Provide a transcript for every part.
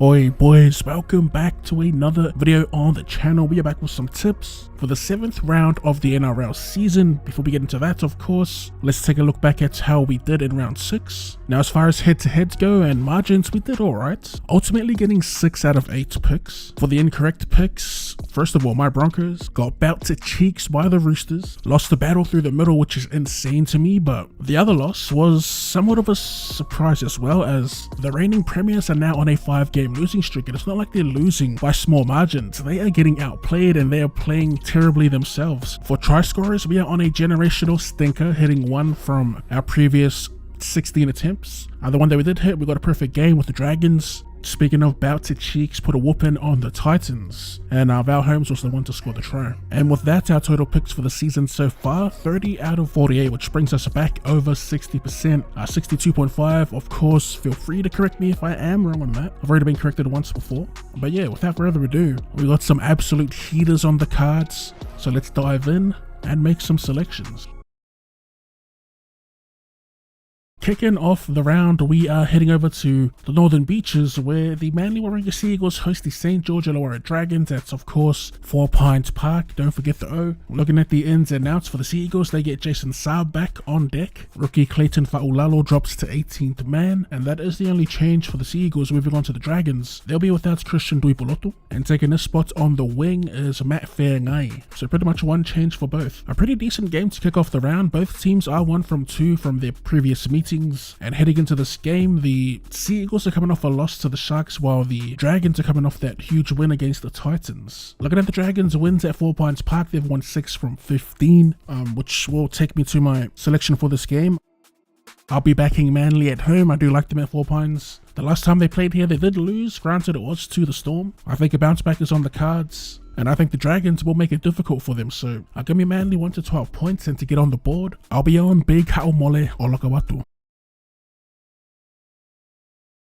Oi boys, welcome back to another video on the channel. We are back with some tips for the 7th round of the NRL season. Before we get into that, of course, let's take a look back at how we did in round 6. Now, as far as head-to-heads go and margins, we did alright. Ultimately getting 6 out of 8 picks. For the incorrect picks, first of all, my Broncos got bout to cheeks by the Roosters. Lost the battle through the middle, which is insane to me, but the other loss was somewhat of a surprise as well, as the reigning premiers are now on a 5-game losing streak, and it's not like they're losing by small margins. They are getting outplayed and they are playing terribly themselves. For try scorers, we are on a generational stinker, hitting 1 from our previous 16 attempts. The one that we did hit, we got a perfect game with the Dragons. Speaking of bout to cheeks, put a whooping on the Titans, and Val Holmes was the one to score the try. And with that, our total picks for the season so far, 30 out of 48, which brings us back over 60%, 62.5. Of course, feel free to correct me if I am wrong on that. I've already been corrected once before. But yeah, without further ado, we got some absolute heaters on the cards, so let's dive in and make some selections. Kicking off the round, we are heading over to the Northern Beaches, where the Manly Warringah Sea Eagles host the St. George Illawarra Dragons. That's of course 4 Pines Park, don't forget the O. Looking at the ins and outs for the Sea Eagles, they get Jason Saab back on deck. Rookie Clayton Fa'ulalo drops to 18th man, and that is the only change for the Sea Eagles. Moving on to the Dragons, they'll be without Christian Duipolotu, and taking this spot on the wing is Matt Fairngai. So pretty much one change for both. A pretty decent game to kick off the round. Both teams are 1 from 2 from their previous meetings. And heading into this game, the Sea Eagles are coming off a loss to the Sharks, while the Dragons are coming off that huge win against the Titans. Looking at the Dragons' wins at 4 Pines Park, they've won 6 from 15, which will take me to my selection for this game. I'll be backing Manly at home. I do like them at 4 Pines. The last time they played here, they did lose. Granted, it was to the Storm. I think a bounce back is on the cards, and I think the Dragons will make it difficult for them. So I'll give me Manly 1 to 12 points, and to get on the board, I'll be on Big Haumole Olakawatu.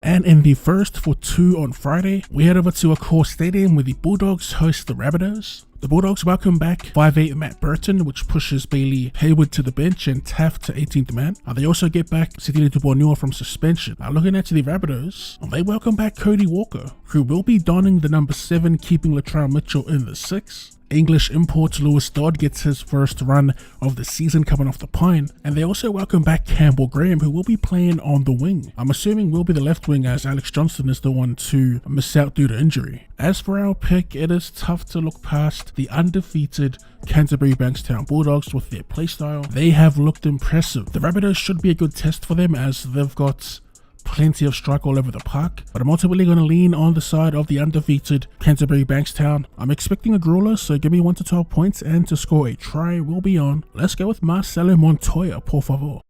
And in the first for 2 on Friday, we head over to a core stadium where the Bulldogs host the Rabbitohs. The Bulldogs welcome back 5'8" Matt Burton, which pushes Bailey Hayward to the bench and Taft to 18th man. They also get back Sidney Dubois from suspension. Looking at the Rabbitohs, they welcome back Cody Walker, who will be donning the number 7, keeping Latrell Mitchell in the 6. English import Lewis Dodd gets his first run of the season coming off the pine, and they also welcome back Campbell Graham, who will be playing on the wing. I'm assuming will be the left wing, as Alex Johnston is the one to miss out due to injury. As for our pick, it is tough to look past the undefeated Canterbury Bankstown Bulldogs with their playstyle. They have looked impressive. The Rabbitohs should be a good test for them, as they've got plenty of strike all over the park, but I'm ultimately going to lean on the side of the undefeated Canterbury Bankstown. I'm expecting a grueler, so give me 1 to 12 points, and to score a try will be on. Let's go with Marcelo Montoya, por favor.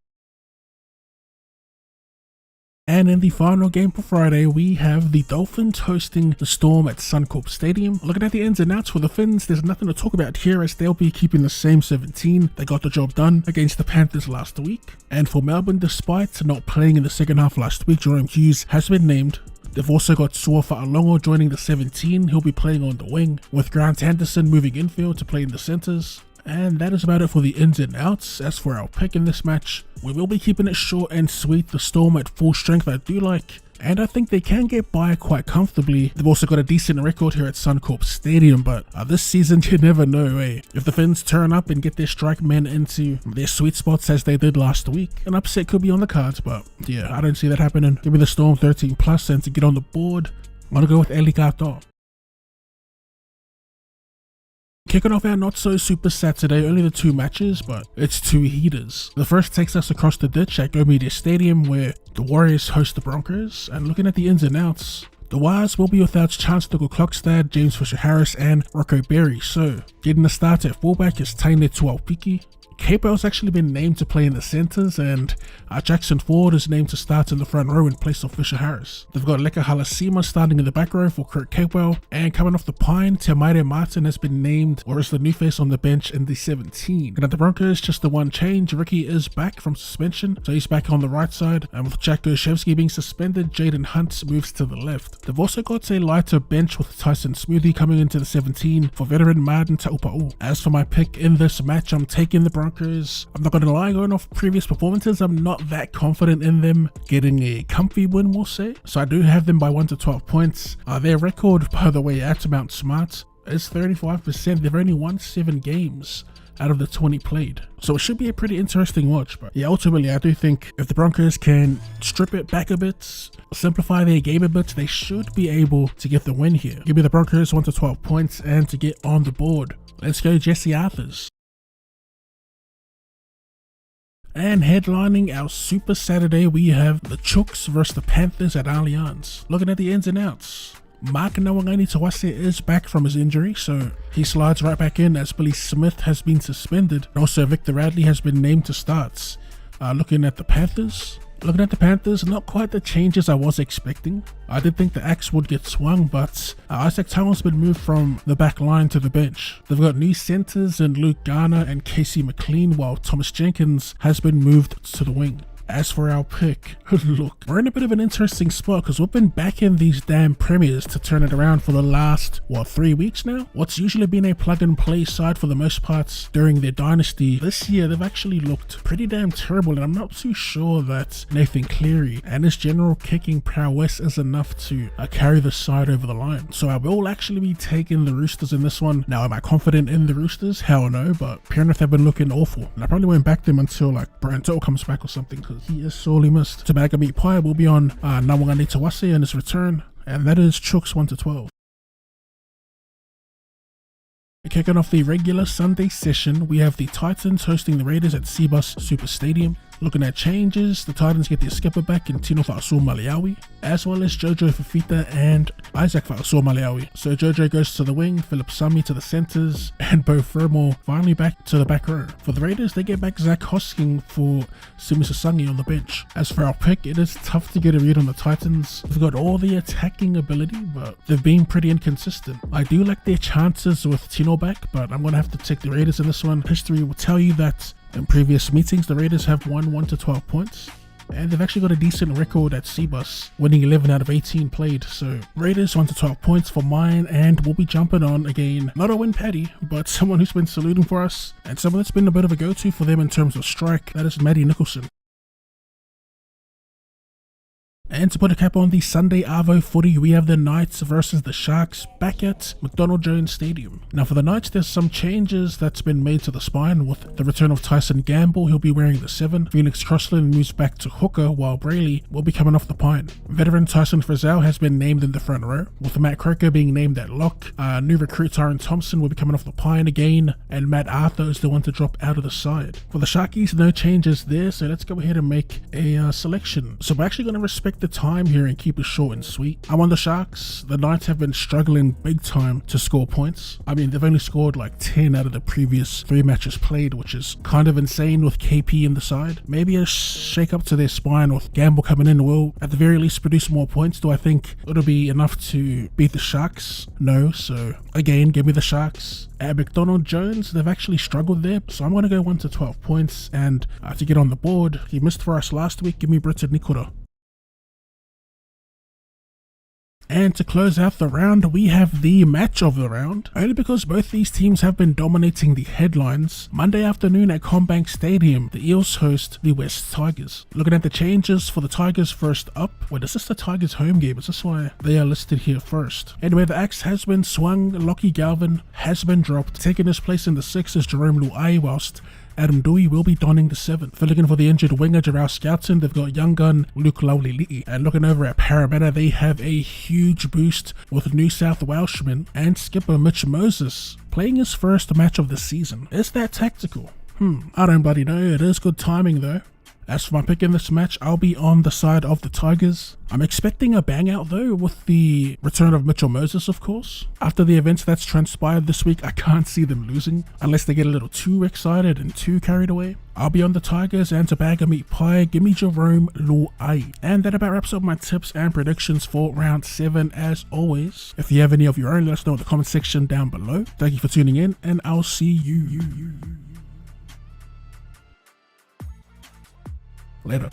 And in the final game for Friday, we have the Dolphins hosting the Storm at Suncorp Stadium. Looking at the ins and outs for the Finns, there's nothing to talk about here, as they'll be keeping the same 17. They got the job done against the Panthers last week. And for Melbourne, despite not playing in the second half last week, Jerome Hughes has been named. They've also got Suafa Alongo joining the 17. He'll be playing on the wing, with Grant Anderson moving infield to play in the centres. And that is about it for the ins and outs. As for our pick in this match, we will be keeping it short and sweet. The Storm at full strength I do like, and I think they can get by quite comfortably. They've also got a decent record here at Suncorp Stadium, but this season you never know, If the Finns turn up and get their strike men into their sweet spots as they did last week, an upset could be on the cards, but yeah, I don't see that happening. Give me the Storm 13 plus, and to get on the board, I'm gonna go with Elikato. Kicking off our not so super Saturday, only the 2 matches, but it's 2 heaters. The first takes us across the ditch at Go Media Stadium, where the Warriors host the Broncos. And looking at the ins and outs, the Wires will be without Chance Klokstad, James Fisher-Harris, and Rocco Berry. So getting the start at fullback is Taine Tuaupiki. Capewell's actually been named to play in the centres, and Jackson Ford is named to start in the front row in place of Fisher-Harris. They've got Leka Halasima starting in the back row for Kurt Capewell, and coming off the pine, Tamaire Martin has been named, or is the new face on the bench, in the 17. And at the Broncos, just the one change. Ricky is back from suspension, so he's back on the right side, and with Jack Goshevsky being suspended, Jaden Hunt moves to the left. They've also got a lighter bench with Tyson Smoothie coming into the 17 for veteran Martin Taupa'u. As for my pick in this match, I'm taking the Broncos Broncos. I'm not going to lie, going off previous performances, I'm not that confident in them getting a comfy win, we'll say. So I do have them by 1 to 12 points. Their record, by the way, at Mount Smart is 35%. They've only won 7 games out of the 20 played. So it should be a pretty interesting watch. But yeah, ultimately, I do think if the Broncos can strip it back a bit, simplify their game a bit, they should be able to get the win here. Give me the Broncos 1 to 12 points and to get on the board. Let's go Jesse Arthurs. And headlining our Super Saturday, we have the Chooks versus the Panthers at Allianz. Looking at the ins and outs, Mark Nawangani-Tawase is back from his injury, so he slides right back in as Billy Smith has been suspended. Also, Victor Radley has been named to starts. Looking at the Panthers, not quite the changes I was expecting. I did think the axe would get swung, but Isaac Towell's been moved from the back line to the bench. They've got new centers in Luke Garner and Casey McLean, while Thomas Jenkins has been moved to the wing. As for our pick, look, we're in a bit of an interesting spot because we've been backing these damn premiers to turn it around for the last, 3 weeks now? What's usually been a plug-and-play side for the most part during their dynasty, this year they've actually looked pretty damn terrible, and I'm not too sure that Nathan Cleary and his general kicking prowess is enough to carry the side over the line. So I will actually be taking the Roosters in this one. Now, am I confident in the Roosters? Hell no, but Penrith have been looking awful. And I probably won't back them until Branto comes back or something, because he is sorely missed. Tobago Meat Pie will be on Nawangani-Tawase in his return, and that is Chooks 1 to 12. Kicking off the regular Sunday session, we have the Titans hosting the Raiders at Cbus Super Stadium. Looking at changes, the Titans get their skipper back in Tino Fa'asua-Maliawi, as well as Jojo Fafita and Isaac Fa'asua-Maliawi. So Jojo goes to the wing, Philip Sami to the centers, and Bo Fermor finally back to the back row. For the Raiders, they get back Zach Hosking for Sumi Sasangi on the bench. As for our pick, it is tough to get a read on the Titans. They've got all the attacking ability, but they've been pretty inconsistent. I do like their chances with Tino back, but I'm going to have to take the Raiders in this one. History will tell you that in previous meetings, the Raiders have won 1 to 12 points, and they've actually got a decent record at Cbus, winning 11 out of 18 played. So Raiders 1 to 12 points for mine, and we'll be jumping on again, not a win Paddy, but someone who's been saluting for us, and someone that's been a bit of a go-to for them in terms of strike. That is Maddie Nicholson. And to put a cap on the Sunday Arvo footy, we have the Knights versus the Sharks back at McDonald Jones Stadium. Now for the Knights, there's some changes that's been made to the spine with the return of Tyson Gamble. He'll be wearing the 7. Felix Crossland moves back to hooker, while Brayley will be coming off the pine. Veteran Tyson Frizzell has been named in the front row, with Matt Croker being named at lock. New recruit Tyron Thompson will be coming off the pine again, and Matt Arthur is the one to drop out of the side. For the Sharkies, no changes there, so let's go ahead and make a selection. So we're actually going to respect the time here and keep it short and sweet. I'm on the Sharks. The Knights have been struggling big time to score points. I mean, they've only scored like 10 out of the previous 3 matches played, which is kind of insane with KP in the side. Maybe a shake up to their spine with Gamble coming in will at the very least produce more points. Do I think it'll be enough to beat the Sharks? No. So again, give me the Sharks. At McDonald Jones, they've actually struggled there, so I'm going to go 1 to 12 points, and to get on the board, he missed for us last week. Give me Britton Nikora. And to close out the round, we have the match of the round, only because both these teams have been dominating the headlines. Monday afternoon at Combank Stadium, the Eels host the West Tigers. Looking at the changes for the Tigers first up. Wait, is this the Tigers home game? Is this why they are listed here first? Anyway, the axe has been swung. Lockie Galvin has been dropped. Taking his place in the 6 is Jerome Luai, whilst Adam Dewey will be donning the 7. Filling in for the injured winger Jarrell Skelton, they've got young gun Luke Laulili'i. And looking over at Parramatta, they have a huge boost with New South Welshman and skipper Mitch Moses playing his first match of the season. Is that tactical? I don't bloody know. It is good timing though. As for my pick in this match, I'll be on the side of the Tigers. I'm expecting a bang out though with the return of Mitchell Moses, of course. After the events that's transpired this week, I can't see them losing unless they get a little too excited and too carried away. I'll be on the Tigers, and to bag a meat pie, give me Jerome Luai. And that about wraps up my tips and predictions for round 7 as always. If you have any of your own, let us know in the comment section down below. Thank you for tuning in, and I'll see you later.